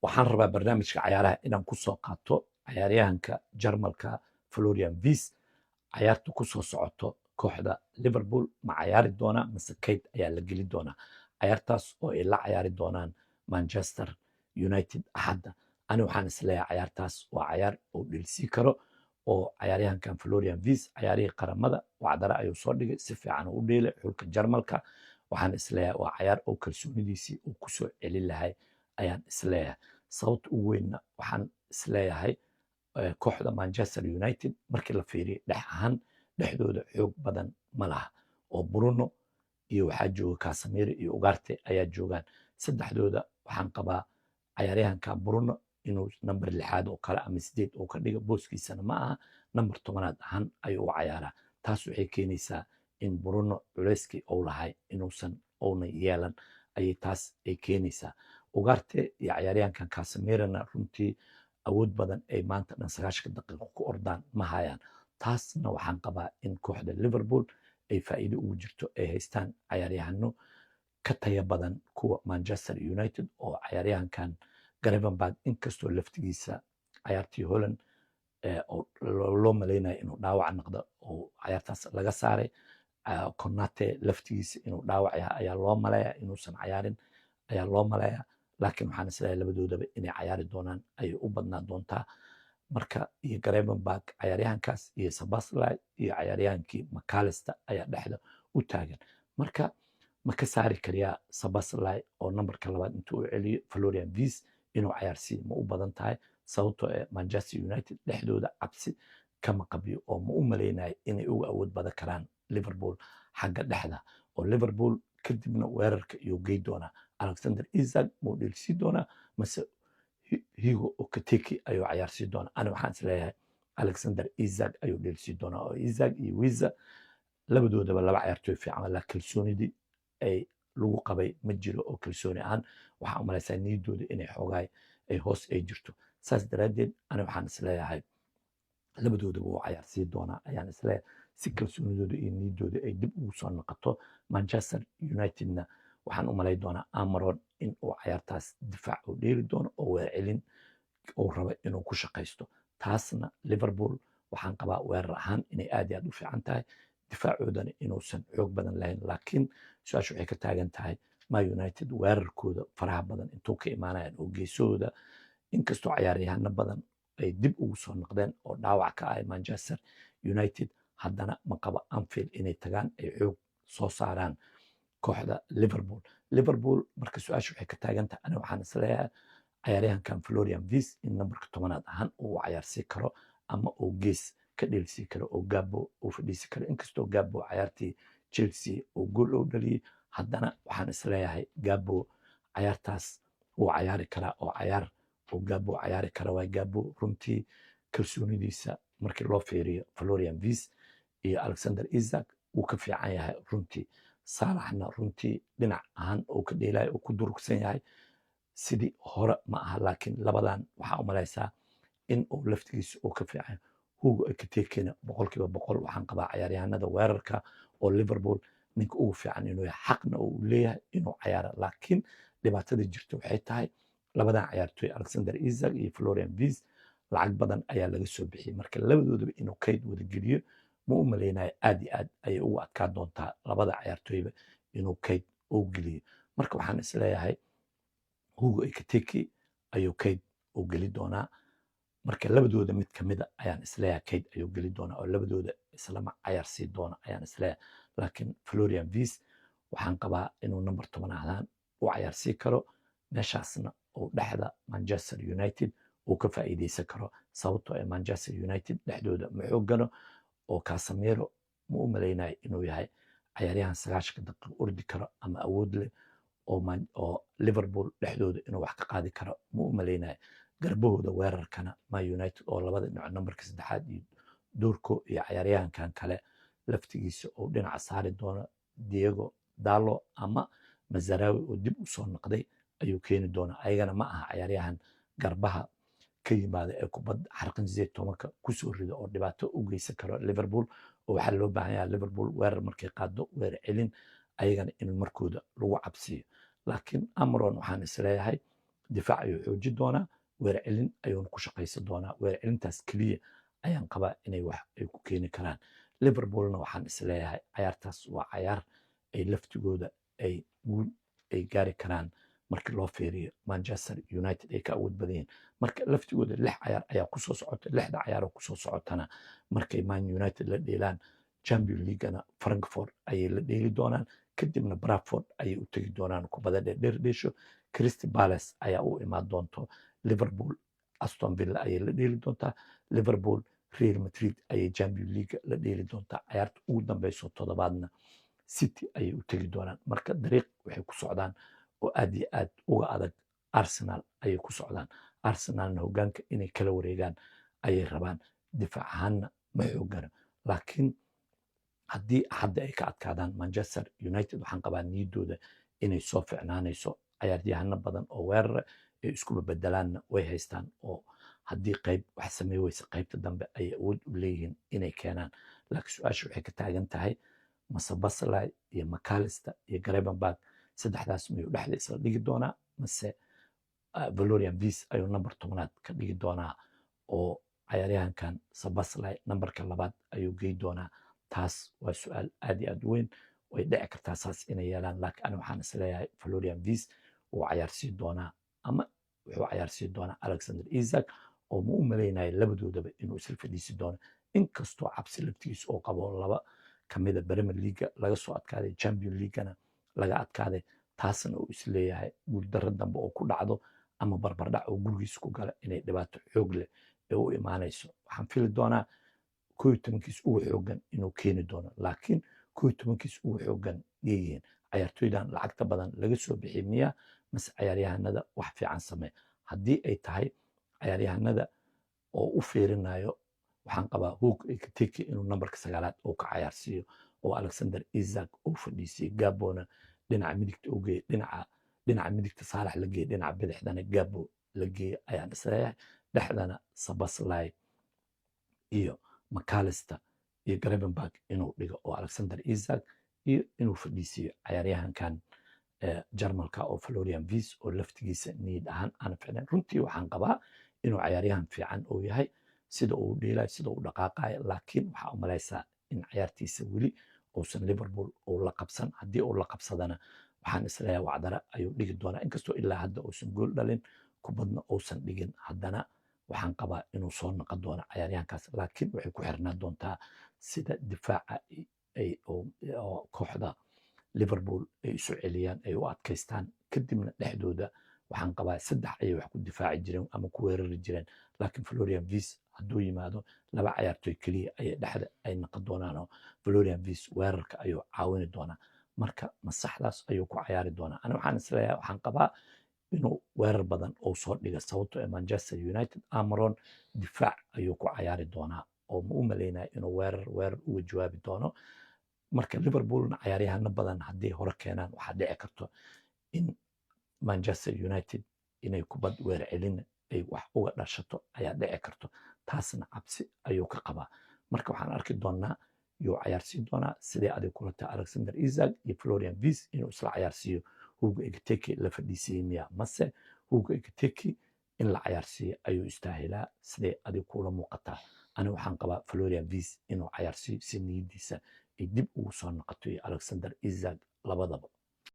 waxaan rabaa barnaamijka cayaaraha inaan ku soo qaato cayaaryahanka Jarmalka Florian Wirtz cayaarta ku soo socoto kooxda Liverpool ma cayaari doonaa mise kayd ayaa la geli doonaa cayaartaas oo ay la cayaari doonaan Manchester United axadda ani waxaan isleeyahay cayaartaas waa cayaar uu dheelsii karo oo cayaaryahankan Florian Wirtz cayaarihii qaramada wacdara ayuu soo dhigay si fiican u dheelay xulka Jarmalka waxaan isleeyahay waa cayaar oo kalsoonidiisii uu ku soo celin lahay ayaan isleeyahay sababta ugu weynna waxaan isleeyahay kooxda Manchester United markii la fiiriyo dhex ahaan dhexdooda xoog badan ma laha oo Bruno iyo waxaa jooga Casemiro iyo Ugarte ayaa joogaan saddexdooda waxaan qabaa cayaaryahankan Bruno inuu number 6 oo kale ama 8 oo ka dhigo booskiisana ma aha number 10 ahaan ayuu u cayaaraa taas waxay keenaysaa in Bruno culeyskii uu lahay inuusan oona yeelan ayay taas ay keenaysaa Ugarte iyo cayaaryahankan Casemirona runtii awood badan ay maanta dhan 90 daqiiqo ku ordaan ma hayaan taasna waxaan qabaa in kooxda Liverpool ay faa'iido ugu jirto ay haystaan cayaaryahano ka taya badan kuwa Manchester United oo cayaaryahankan Gravenberch inkastoo laftigiisa cayaartii Holland oo loo maleynayo inuu dhaawac noqdo oo cayaartaas laga saaray Konate laftigiisa inuu dhaawac yahay ayaa loo maleeyaa inuusan cayaarin ayaa loo maleeyaa laakiin waxaan isleeyahay labadoodaba inay cayaari doonaan ayay u badnaan doontaa marka iyo Gravenberch cayaaryahankaas iyo Szoboszlai iyo cayaaryahankii McAllister ayaa dhexda u taagan marka ma ka saari kariyaa Szoboszlai oo numberka 2 intuu u celiyo Florian Wirtz inuu cayaarsiiyo ma u badan tahay sababtoo Manchester United dhexdooda cabsi kama qabiyo oo ma u maleynayo inay uga awood badan karaan Liverpool xagga dhexda oo Liverpool kadibna weerarka iyo gey doona Alexander Isak muu dheelsi doona mase Hugo Ekitike ayuu cayaarsi doona ani waxaan isleeyahay Alexander Isak ayuu dheelsi doona oo Isak iyo Wirtz labadoodaba laba cayaartooy fiican la kalsoonidii ay lagu qabay ma jiro oo kalsooni aan waxaan u maleysaa niyadooda inay xoogaay ay hoos ay jirto saas daraadeed ani waxaan isleeyahay labadoodaba wuu cayaarsi doonaa ayaan isleeyahay si kalsoonidooda iyo niyadooda ay dib ugu soo noqoto Manchester Unitedna waxaan u malay doonaa Amaron in uu cayaartaas difaac u dheeli doono oo weer celin uu rabo inuu ku shaqaysto taasna Liverpool waxaan qabaa weerar ahaan inay aad iyo aad u fiican tahay difaacoodana inuusan xoog badan lahayn laakiin su-aasha waxay ka taagan tahay Man United weerarkooda faraha badan intuu ka imaanayaan oo geesahooda inkastoo ciyaaryahano badan ay dib ugu soo noqdeen oo dhaawac ka ah Manchester United haddana ma qaba Anfield inay tagaan ay xoog soo saaraan kooxda Liverpool marka su-aasha waxay ka taagan tahay ani waxaan isleeyahay cayaaryahankan Florian Wirtz in numberka 10 ahaan uu cayaarsi karo ama uu gees ka dheelsi karo oo Gabo uu fadhiisi karo inkastoo Gabo cayaartii Chelsea uu gool u dhaliyay haddana waxaan isleeyahay Gabo cayaartaas uu cayaari karaa oo cayaar oo Gabo cayaari kara waa Gabo runtii kalsoonidiisa markii loo fiiriyo Florian Wirtz iyo Alexander Isak uu ka fiican yahay runtii Salahna runtii dhinac ahaan uu ka dheelayo uu ku durugsan yahay sidii hore ma aha laakiin labadan waxaa u maleysaa in uu laftigiisa uu ka fiican Hugo Ekitike boqolkiiba boqol waxaan qabaa cayaaryahanada weerarka oo Liverpool ninka ugu fiican inuu yahay xaqna uu leeyahay inuu cayaaro laakiin dhibaatada jirta waxay tahay labadan cayaartooy Alexander Isak iyo Florian Wirtz lacag badan ayaa laga soo bixiyay marka labadoodaba inuu kayd wada geliyo ma u maleynayo aad iyo aad ayay ugu adkaa doontaa labada cayaartooyba inuu kayd u geliyo marka waxaan isleeyahay Hugo Ekitike ayuu kayd u geli doonaa marka labadooda mid kamida ayaan isleeyahay kayd ayuu geli doonaa oo labadooda islama cayaarsi doona ayaan isleeyahay laakiin Florian Wirtz waxaan qabaa inuu number 10 ahaan u cayaarsi karo meeshaasna uu dhexda Manchester United uu ka faa'iideysan karo sababtoo Manchester United dhexdooda ma xoogano oo Casemiro ma u maleynayo inuu yahay cayaaryahan 90 daqiiqo ordi karo ama awood leh oo Liverpool dhexdooda inuu wax ka qaadi karo ma u maleynayo garbahooda weerarkana Man United oo labada dhinac numberka 3 iyo Dorco iyo cayaaryahankan kale laftigiisa oo dhinaca saari doono Diego Dalot ama Mazraoui oo dib u soo noqday ayuu keeni doonaa ayagana ma aha cayaaryahan garbaha ka yimaada ee kubadda xarqan 18 ku soo rido oo dhibaato u geysan karo Liverpool oo waxa loo baahan yahay Liverpool weerar markay qaado weerar celin ayagana in markooda lagu cabsiyo laakiin Amaron waxaan isleeyahay difaac ayuu xoojin doonaa weer celin ayuuna ku shaqaysan doonaa weer celintaas keliya ayaan qabaa inay wax ay ku keeni karaan liverpoolna waxaan isleeyahay cayaartaas waa cayaar ay laftigooda ay guul ay gaari karaan markii loo fiiriyo Manchester United ay ka awood badan yihiin marka laftigooda 6 cayaar ayaa ku soo socota 6da cayaar oo ku soo socotana markay Man United la dheelaan Champions League-na Frankfurt ayay la dheeli doonaan kadibna Bradford ayay u tagi doonaan kubadda dheerdheesho Crystal Palace ayaa u imaan doonto Liverpool Aston Villa ayay la dheeli doontaa Liverpool Real Madrid ayay Champions League la dheeli doontaa cayaarta ugu dambeyso toddobaadna City ayay u tagi doonaan marka dariiq waxay ku socdaan oo aad iyo aad uga adag Arsenal ayay ku socdaan Arsenalna hoggaanka inay kala wareegaan ayay rabaan difaac ahaanna ma xoogana laakiin haddii hadda ay ka adkaadaan Manchester United waxaan qabaa niyadooda inay soo ficnaanayso ciyaaryahano badan oo weerara ay isku bedelaanna way haystaan oo haddii qayb wax samey weysa qaybta dambe ay awood u leeyihiin inay keenaan laakiin su-aasha waxay ka taagan tahay mase Basley iyo McAllister iyo Gravenberch saddexdaas miyuu dhexda isla dhigi doonaa mase Valerian Viis ayuu number 10aad ka dhigi doonaa oo ciyaaryahankan Szoboszlai numberka 2aad ayuu gey doonaa taas waa su-aal aad iyo aad u weyn way dhici kartaa saas inay yeelaan laakiin ani waxaan isleeyahay Valerian Viis wuu cayaarsiin doonaa ama wuxuu cayaarsiin doonaa Alexander Isak oo ma u malaynayo labadoodaba inuu isla fadhiisi doono inkastoo cabsi laftigiisa oo qabo laba kamida Premier League laga soo adkaaday Champions League-na laga adkaaday taasna uu isleeyahay guuldarro dambe oo ku dhacdo ama barbardhac oo gurigiisa ku gala inay dhibaato xoog leh ee u imaanayso waxaan fili doonaa 11kiis ugu xoogan inuu keeni doono laakiin 11kiis ugu xoogan leeyihiin ciyaartoydan lacagta badan laga soo bixi miya mase ciyaaryahanada wax fiican samee haddii ay tahay ciyaaryahanada oo u fiirinayo waxaan qabaa Hug Ekitike inuu numberka 9aad uu ka cayaarsiiyo oo Alexander Isak uu fadhiisiyay Gabona dhinaca midigta u geey dhinaca midigta Saalax la geey dhinaca bidixdana Gabo la geey ayaan isleeyahay dhexdana Szoboszlai iyo McAllister iyo Gravenberch inuu dhigo oo Alexander Isak iyo inuu fadhiisiyo ciyaaryahankan Jarmalka oo Valerian Viis oo laftigiisa niyad ahaan aan ficnayn runtii waxaan qabaa inuu ciyaaryahan fiican uu yahay sida uu dheelay sida uu dhaqaaqay laakiin waxa u malaysaa in ciyaartiisa weli uusan Liverpool uu la qabsan haddii uu la qabsadana waxaan isleeyahay wacdara ayuu dhigi doonaa inkastoo ilaa hadda uusan gool dhalin kubadna uusan dhigin haddana waxaan qabaa inuu soo noqon doono ciyaaryahankaas laakiin waxay ku xirnaan doontaa sida difaaca ay oo kooxda Liverpool ay isu celiyaan ay u adkaystaan kadibna dhexdooda waxaan qabaa 3 ayay wax ku difaaci jireen ama ku weerari jireen laakiin Valerian Viis hadduu yimaado 2 ciyaartoy keliya ayay dhexda ay noqon doonaan oo Valerian Viis weerarka ayuu caawini doonaa marka masaxdaas ayuu ku ciyaari doonaa ani waxaan isleeyahay waxaan qabaa inuu weerar badan oo soo dhiga sababtoo Manchester United Amaron difaac ayuu ku ciyaari doonaa oo ma u malaynayo inuu weerar uga jawaabi doono marka Liverpoolna ciyaaryahano badan haddii hore keenaan waxaa dhici karto in Manchester United inay kubad weer celin ay wax uga dhashato ayaa dhici karto taasna cabsi ayuu ka qabaa marka waxaan arki doonaa yuu ciyaarsiin doonaa sidee adig kula tahay Alexander Isak iyo Valerian Viis inuu isla ciyaarsiiyo Hug Ekitike la fadhiisiyay miya mase Hug Ekitike in la ciyaarsiiyo ayuu istaahilaa sidee adig kula muuqataa ani waxaan qabaa Valerian Viis inuu ciyaarsiiyo si niyadiisa ay dib ugu soo noqoto iyo Alexander Isak labadaba